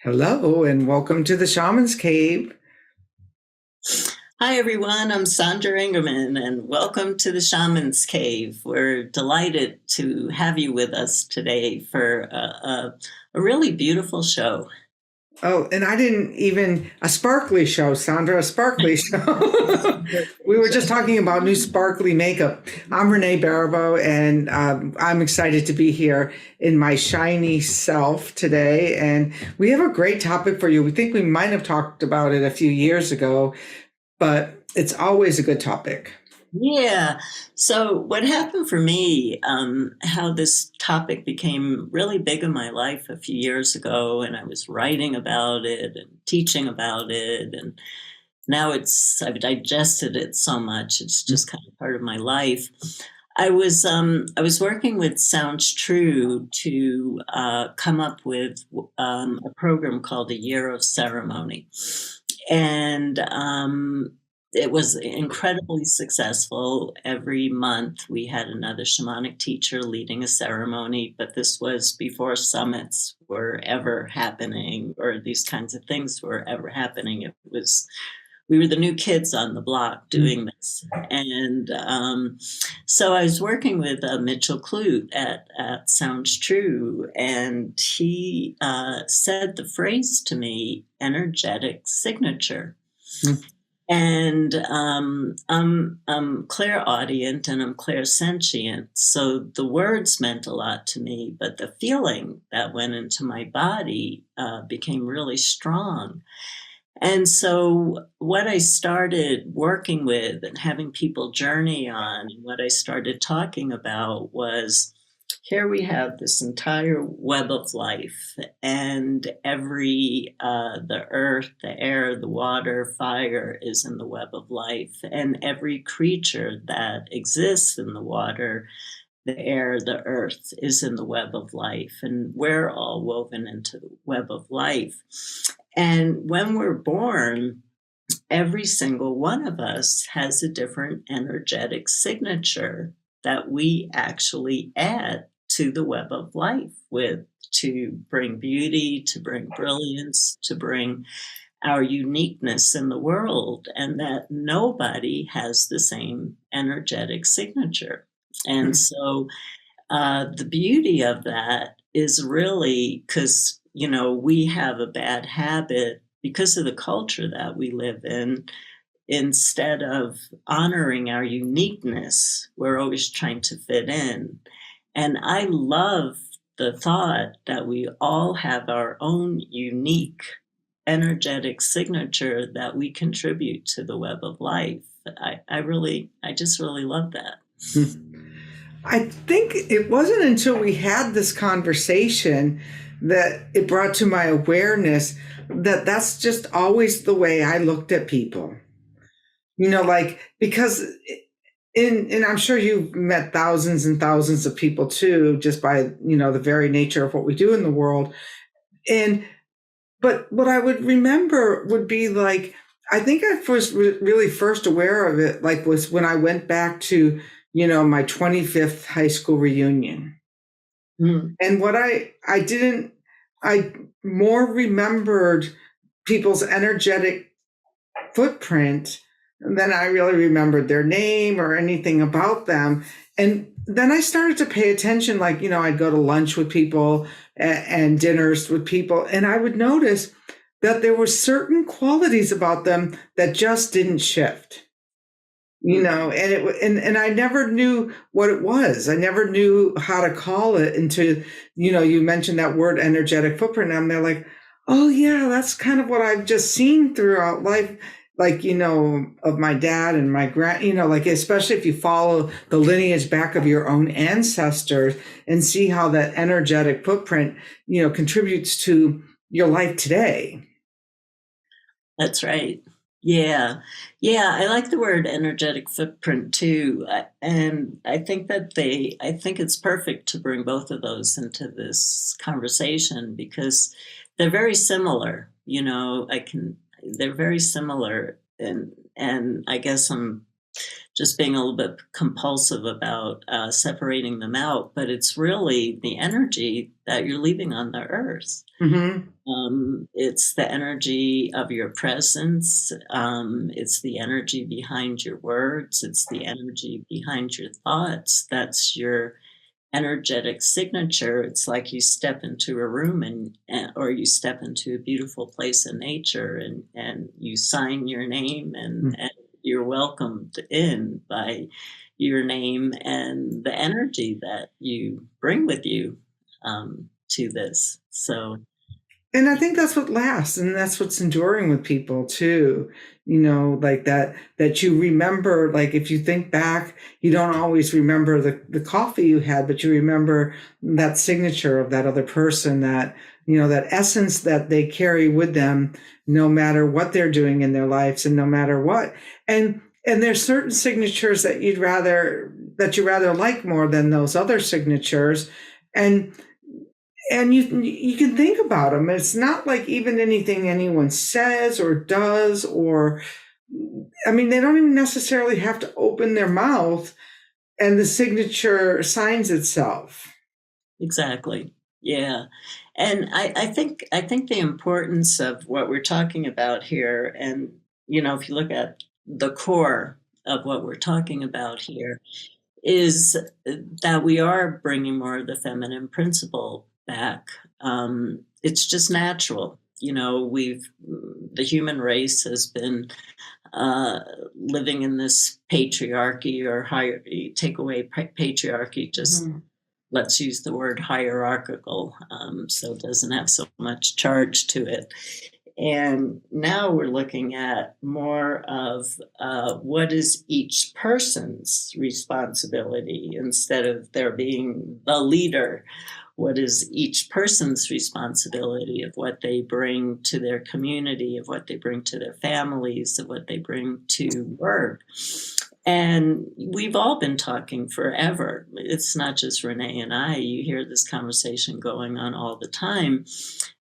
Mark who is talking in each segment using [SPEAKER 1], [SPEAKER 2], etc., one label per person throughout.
[SPEAKER 1] Hello and welcome to the Shaman's Cave.
[SPEAKER 2] Hi, everyone. I'm Sandra Ingerman, and welcome to the Shamans Cave. We're delighted to have you with us today for a really beautiful show.
[SPEAKER 1] Oh, and I didn't even, a sparkly show, Sandra, a sparkly show. We were just talking about new sparkly makeup. I'm Renee Barabo, and I'm excited to be here in my shiny self today. And we have a great topic for you. We think we might have talked about it a few years ago, but it's always a good topic.
[SPEAKER 2] Yeah. So, what happened for me, how this topic became really big in my life a few years ago, and I was writing about it and teaching about it, and now I've digested it so much, it's just kind of part of my life. I was working with Sounds True to come up with a program called A Year of Ceremony, and it was incredibly successful. Every month we had another shamanic teacher leading a ceremony, but this was before summits were ever happening or these kinds of things were ever happening. It was We were the new kids on the block doing this. And so I was working with Mitchell Clute at Sounds True, and he said the phrase to me, energetic signature.
[SPEAKER 1] Mm.
[SPEAKER 2] And I'm clairaudient and I'm clairsentient. So the words meant a lot to me, but the feeling that went into my body became really strong. And so, what I started working with and having people journey on, what I started talking about was here we have this entire web of life, and the earth, the air, the water, fire is in the web of life, and every creature that exists in the water, the air, the earth is in the web of life, and we're all woven into the web of life. And when we're born, every single one of us has a different energetic signature that we actually add to the web of life with to bring beauty, to bring brilliance, to bring our uniqueness in the world, and that nobody has the same energetic signature. And so the beauty of that is really because, we have a bad habit because of the culture that we live in. Instead of honoring our uniqueness, we're always trying to fit in. And I love the thought that we all have our own unique energetic signature that we contribute to the web of life. I just really love that.
[SPEAKER 1] I think it wasn't until we had this conversation that it brought to my awareness that that's just always the way I looked at people. Like because and I'm sure you've met thousands and thousands of people too, just by, the very nature of what we do in the world. And but what I would remember would be like, I think I was really first aware of it, like was when I went back to, my 25th high school reunion.
[SPEAKER 2] Mm.
[SPEAKER 1] And what I didn't, I more remembered people's energetic footprint than I really remembered their name or anything about them. And then I started to pay attention, like, I'd go to lunch with people and dinners with people, and I would notice that there were certain qualities about them that just didn't shift. And I never knew what it was. I never knew how to call it until, you mentioned that word energetic footprint. And I'm there like, oh yeah, that's kind of what I've just seen throughout life. Like, of my dad and my like, especially if you follow the lineage back of your own ancestors and see how that energetic footprint, contributes to your life today.
[SPEAKER 2] That's right. Yeah. Yeah, I like the word energetic footprint too. And I think it's perfect to bring both of those into this conversation because they're very similar. They're very similar. And I guess I'm just being a little bit compulsive about separating them out, but it's really the energy that you're leaving on the earth.
[SPEAKER 1] Mm-hmm.
[SPEAKER 2] It's the energy of your presence. It's the energy behind your words. It's the energy behind your thoughts. That's your energetic signature. It's like you step into a room or you step into a beautiful place in nature and you sign your name and you're welcomed in by your name and the energy that you bring with you to this. So
[SPEAKER 1] And I think that's what lasts, and that's what's enduring with people too. Like that you remember, like if you think back, you don't always remember the coffee you had, but you remember that signature of that other person, that essence that they carry with them, no matter what they're doing in their lives and no matter what. And there's certain signatures that you rather like more than those other signatures. And you can think about them. It's not like even anything anyone says or does, they don't even necessarily have to open their mouth and the signature signs itself.
[SPEAKER 2] exactly. Yeah. And I think the importance of what we're talking about here, and if you look at the core of what we're talking about here, is that we are bringing more of the feminine principle back. It's just natural. The human race has been living in this patriarchy or take away patriarchy, just let's use the word hierarchical, so it doesn't have so much charge to it. And now we're looking at more of what is each person's responsibility instead of there being the leader. What is each person's responsibility of what they bring to their community, of what they bring to their families, of what they bring to work. And we've all been talking forever. It's not just Renee and I. You hear this conversation going on all the time,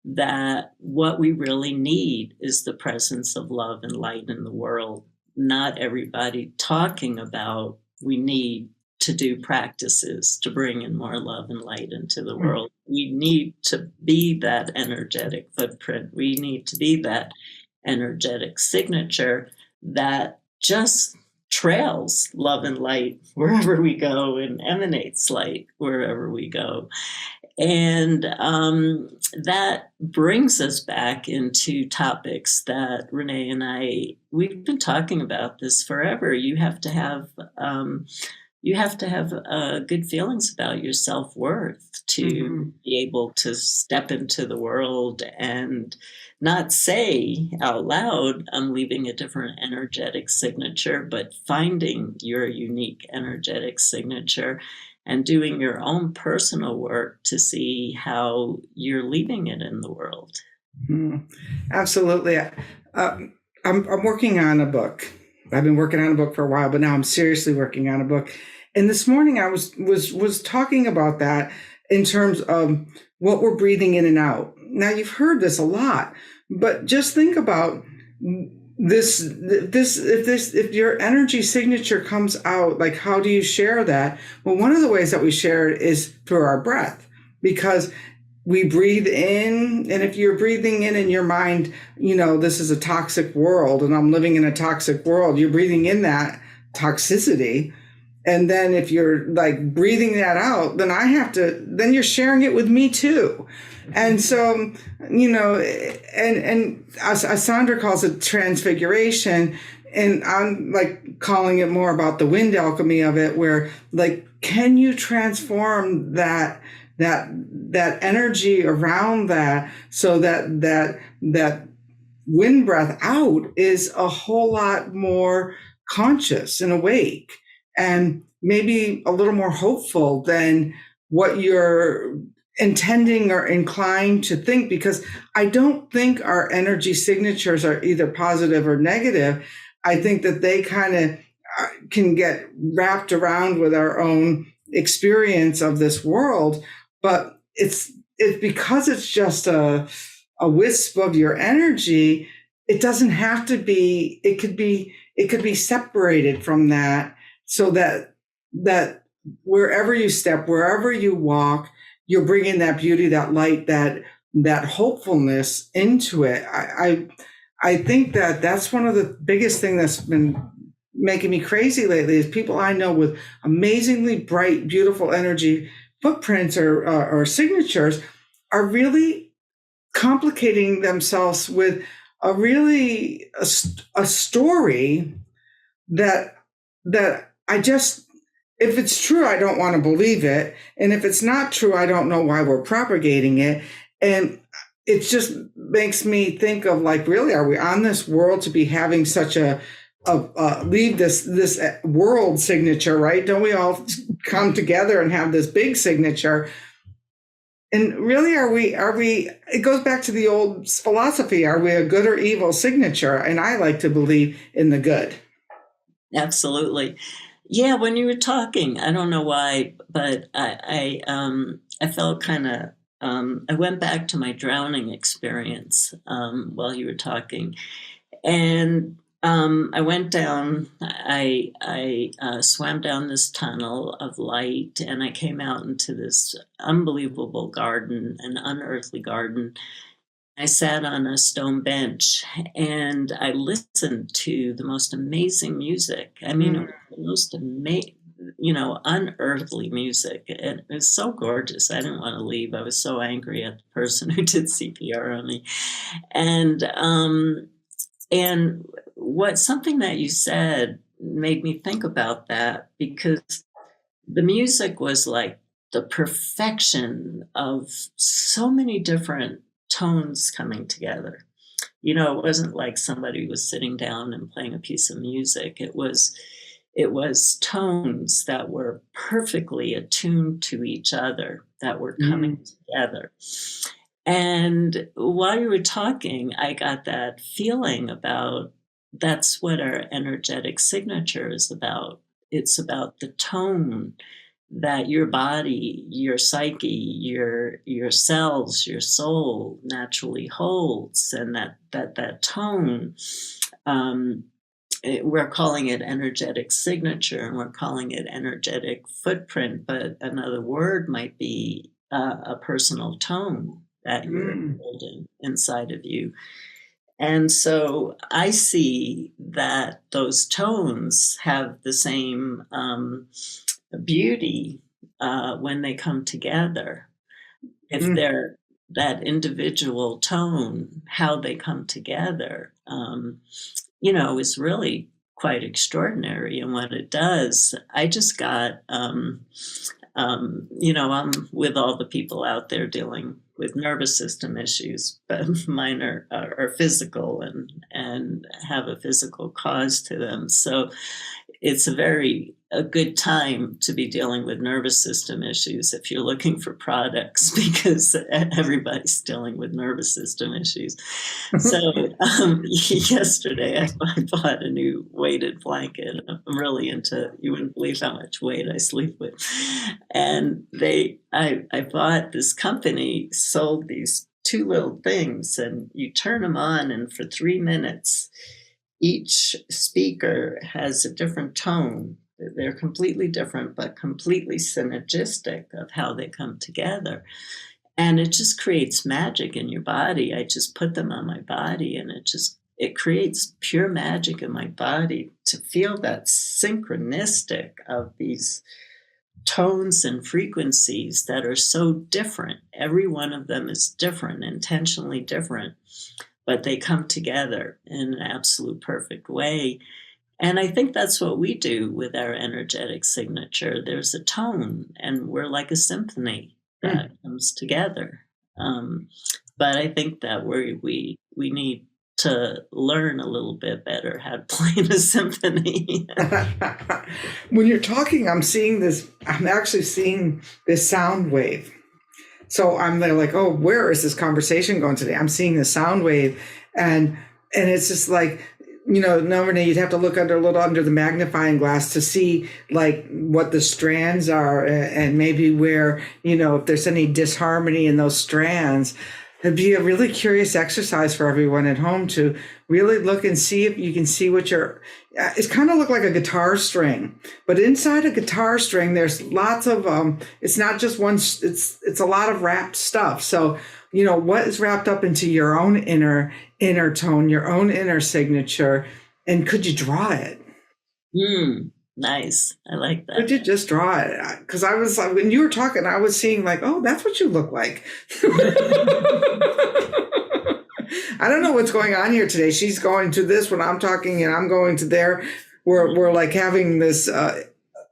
[SPEAKER 2] that what we really need is the presence of love and light in the world. Not everybody talking about we need to do practices to bring in more love and light into the world. We need to be that energetic footprint. We need to be that energetic signature that just trails love and light wherever we go and emanates light wherever we go. And that brings us back into topics that Renee and we've been talking about this forever. You have to have good feelings about your self-worth to be able to step into the world and not say out loud, I'm leaving a different energetic signature, but finding your unique energetic signature and doing your own personal work to see how you're leaving it in the world.
[SPEAKER 1] Absolutely. I'm working on a book. I've been working on a book for a while, but now I'm seriously working on a book. And this morning I was talking about that in terms of what we're breathing in and out. Now you've heard this a lot, but just think about this. If your energy signature comes out, like how do you share that? Well, one of the ways that we share it is through our breath, because we breathe in, and if you're breathing in your mind, this is a toxic world and I'm living in a toxic world, you're breathing in that toxicity. And then if you're like breathing that out, then you're sharing it with me too. And so, and as Sandra calls it transfiguration, and I'm like calling it more about the wind alchemy of it, where like, can you transform that energy around that so that wind breath out is a whole lot more conscious and awake, and maybe a little more hopeful than what you're intending or inclined to think, because I don't think our energy signatures are either positive or negative. I think that they kind of can get wrapped around with our own experience of this world, but it's because it's just a wisp of your energy. It doesn't have to be. It could be separated from that so that wherever you step, wherever you walk, you're bringing that beauty, that light, that hopefulness into it. I think that that's one of the biggest things that's been making me crazy lately is people I know with amazingly bright, beautiful energy footprints or signatures are really complicating themselves with a story that I just, if it's true, I don't want to believe it. And if it's not true, I don't know why we're propagating it. And it just makes me think of like, really, are we on this world to be having such a leave this world signature, right? Don't we all come together and have this big signature? And really, are we, it goes back to the old philosophy. Are we a good or evil signature? And I like to believe in the good.
[SPEAKER 2] Absolutely. Yeah, when you were talking, I don't know why, but I felt kind of, I went back to my drowning experience while you were talking. And I went down, I swam down this tunnel of light, and I came out into this unbelievable garden, an unearthly garden. I sat on a stone bench and I listened to the most amazing music. I mean, it was the most amazing, unearthly music. And it was so gorgeous. I didn't want to leave. I was so angry at the person who did CPR on me. And something that you said made me think about that, because the music was like the perfection of so many different tones coming together. It wasn't like somebody was sitting down and playing a piece of music. It was tones that were perfectly attuned to each other, that were coming together. And while you were talking, I got that feeling about that's what our energetic signature is about. It's about the tone that your body, your psyche, your cells, your soul naturally holds, and that tone, we're calling it energetic signature, and we're calling it energetic footprint, but another word might be a personal tone that you're holding inside of you. And so I see that those tones have the same beauty when they come together. If they're that individual tone, how they come together, is really quite extraordinary in what it does. I just got, I'm with all the people out there dealing with nervous system issues, but mine are physical and have a physical cause to them. So it's a good time to be dealing with nervous system issues if you're looking for products, because everybody's dealing with nervous system issues. So yesterday I bought a new weighted blanket. I'm really into, you wouldn't believe how much weight I sleep with. And I bought, this company sold these two little things, and you turn them on, and for 3 minutes, each speaker has a different tone. They're completely different, but completely synergistic of how they come together. And it just creates magic in your body. I just put them on my body, and it creates pure magic in my body to feel that synchronistic of these tones and frequencies that are so different. Every one of them is different, intentionally different, but they come together in an absolute perfect way. And I think that's what we do with our energetic signature. There's a tone, and we're like a symphony that comes together. But I think that we need to learn a little bit better how to play the symphony.
[SPEAKER 1] When you're talking, I'm actually seeing this sound wave. So I'm there like, oh, where is this conversation going today? I'm seeing the sound wave, and it's just like, no, Renee, you'd have to look under the magnifying glass to see like what the strands are, and maybe where, if there's any disharmony in those strands. It'd be a really curious exercise for everyone at home to really look and see if you can see what it's kind of look like a guitar string, but inside a guitar string, there's lots of, it's not just one, it's a lot of wrapped stuff. So, what is wrapped up into your own inner tone, your own inner signature, and could you draw it?
[SPEAKER 2] Nice. I like that.
[SPEAKER 1] Could you just draw it? Because I was like, when you were talking, I was seeing like, oh, that's what you look like. I don't know what's going on here today. She's going to this when I'm talking, and I'm going to there. We're like having this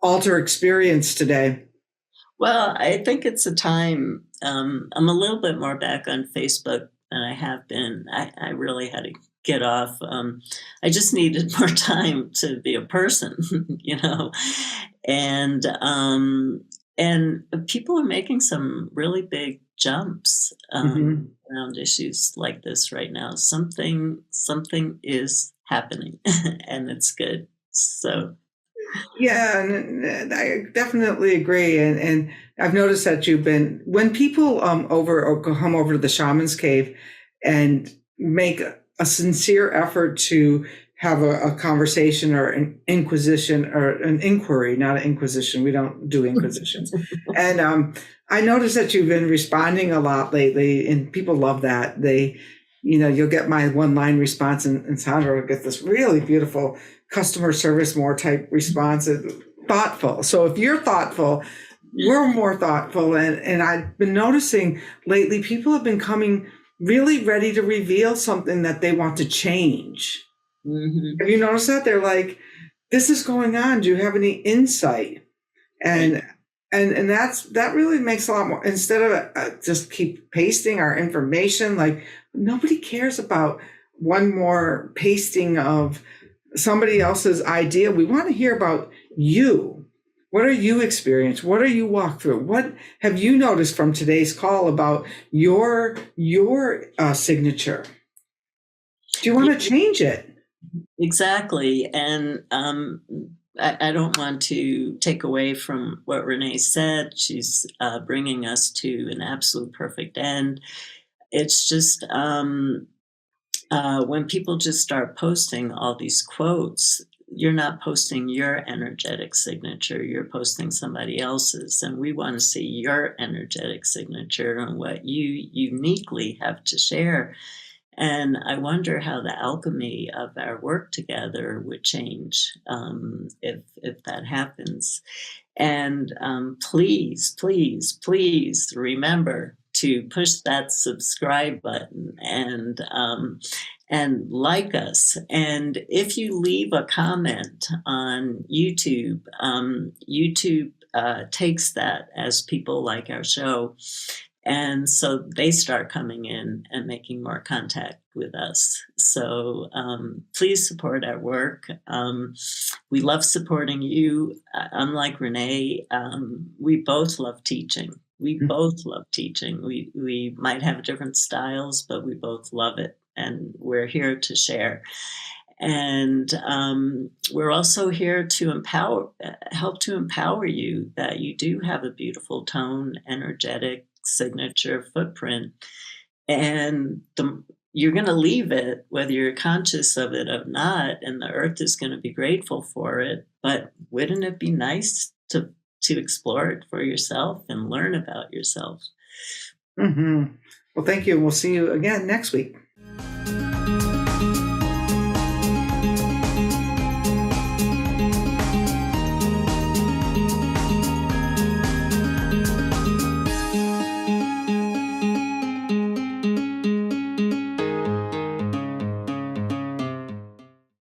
[SPEAKER 1] alter experience today.
[SPEAKER 2] Well, I think it's a time. I'm a little bit more back on Facebook than I have been. I really had to get off. I just needed more time to be a person, and people are making some really big jumps around issues like this right now. Something is happening, and it's good. So.
[SPEAKER 1] Yeah, and I definitely agree. And I've noticed that when people come over to the Shamans Cave and make a sincere effort to have a conversation or an inquisition or an inquiry, not an inquisition. We don't do inquisitions. And I noticed that you've been responding a lot lately, and people love that. You'll get my one-line response, and Sandra will get this really beautiful customer service more type response, thoughtful. So if you're thoughtful, we're more thoughtful. And I've been noticing lately, people have been coming really ready to reveal something that they want to change. Have you noticed that? They're like, this is going on. Do you have any insight? And that really makes a lot more, instead of just keep pasting our information. Like, nobody cares about one more pasting of somebody else's idea. We want to hear about you. What are you experienced? What are you walked through? What have you noticed from today's call about your signature? Do you want to change it?
[SPEAKER 2] Exactly. And I don't want to take away from what Renee said. She's bringing us to an absolute perfect end. It's just when people just start posting all these quotes, you're not posting your energetic signature, you're posting somebody else's. And we want to see your energetic signature and what you uniquely have to share. And I wonder how the alchemy of our work together would change if that happens. And please, please, please remember to push that subscribe button and like us. And if you leave a comment on YouTube, YouTube takes that as people like our show. And so they start coming in and making more contact with us. So please support our work. We love supporting you. Unlike Renee, we both love teaching. We both love teaching. We might have different styles, but we both love it. And we're here to share. And we're also here to help to empower you that you do have a beautiful tone, energetic signature footprint, and you're going to leave it whether you're conscious of it or not, and the earth is going to be grateful for it. But wouldn't it be nice to explore it for yourself and learn about yourself?
[SPEAKER 1] Well, thank you. We'll see you again next week.